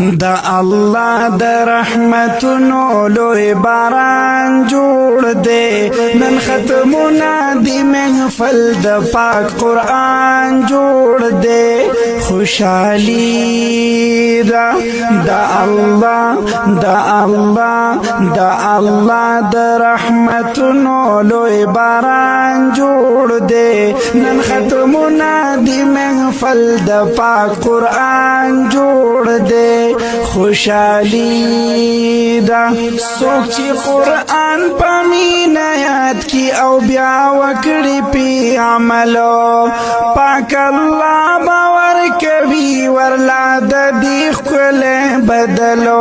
دا الله د رحمتونو لوی باران جوړ دے نن ختمونه دی محفل د پاک قرآن جوړ دے خوشحالی دا الله دا الله دا الله د رحمتونو لوی باران جوړ دے نن ختمونه دی محفل د پاک قرآن جوړ دے خوشحالی دا سوک چی قرآن پامین یاد کی او بیا وکڑی پی عملو پاک اللہ باور کبھی ورلا دیخ کل بدلو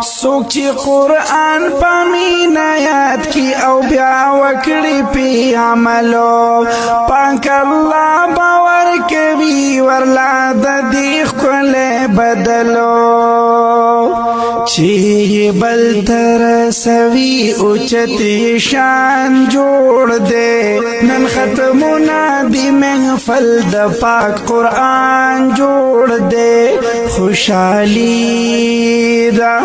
سوک چی قرآن پامین یاد کی او بیا وکڑی پی عملو پاک اللہ باور کبھی ورلا دیخ کل بدلو چی بل تر سوی اوچتی شان جوڑ دے نن ختمونا دی محفل دا پاک قرآن جوڑ دے خوشحالی دا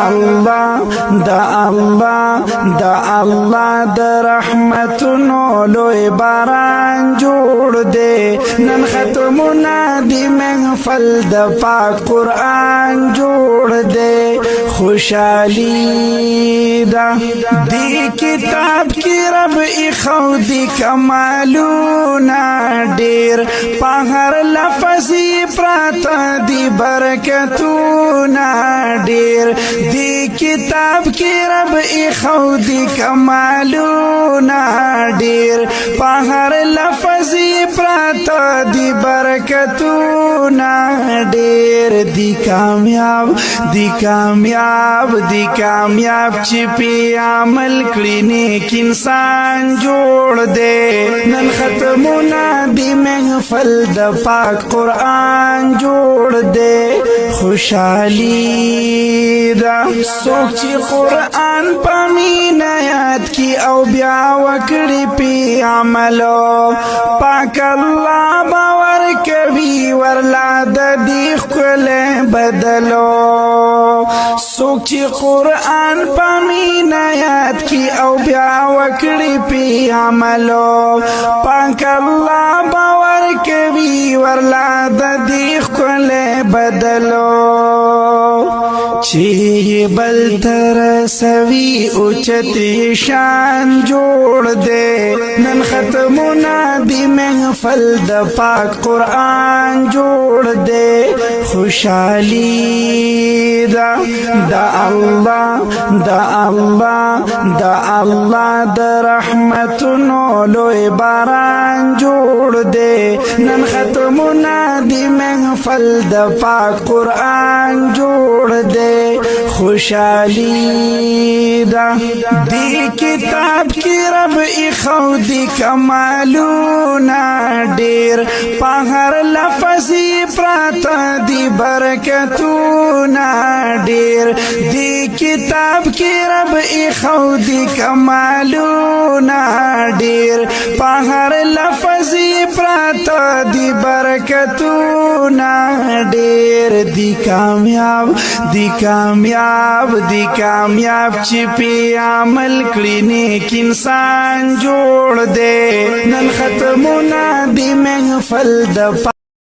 اللہ دا اللہ دا اللہ دا رحمتونو لوی باران جوڑ دے نن ختمونا دی محفل دا پاک قرآن جوڑ دے خوشحالی دا دی کتاب کی رب اخو دی کمالونا دیر پہر لفظی پراتا دی برکتونا دیر دی کتاب کی رب اخو دی کمالونا دیر پہر لفظی پراتا دی برکتونا دیر دی کامیاب دی کامیاب دی کامیاب چی پی عمل کړي نیک انسان جوړ دے نن ختمونا دی محفل د پاک قرآن جوړ دے خوشحالی دا سوک چی قرآن پامین یاد کی او بیا وکړي پی عملو پاک اللہ باور کبھی ورلا دیخ کل بدلو سوک چی قرآن پامین یاد کی او بیا وکڑی پی عملو پاک اللہ باور کبھی ورلا دیخ کل بدلو چی بل تر سوی اوچتی شان جوڑ دے نن ختمونا دی محفل دا پاک قرآن جوڑ دے خوشحالی دا اللہ دا اللہ دا اللہ دا رحمتونو لوی باران جوڑ دے نن ختمونا دی محفل دا پاک قرآن جوڑ دے خوشحالی دا دی کتاب کی رب اخو دی کمالونا دیر پہر لفظی پراتا دی برکتونا دیر دی کتاب کی رب اخو دی کمالونا دیر پہر لفظی پراتا دی برکتونا دیر دی کامیاب دی کامیاب دی کامیاب چی پی عمل کړي نیک انسان جوړ دے نن ختمونا دی محفل د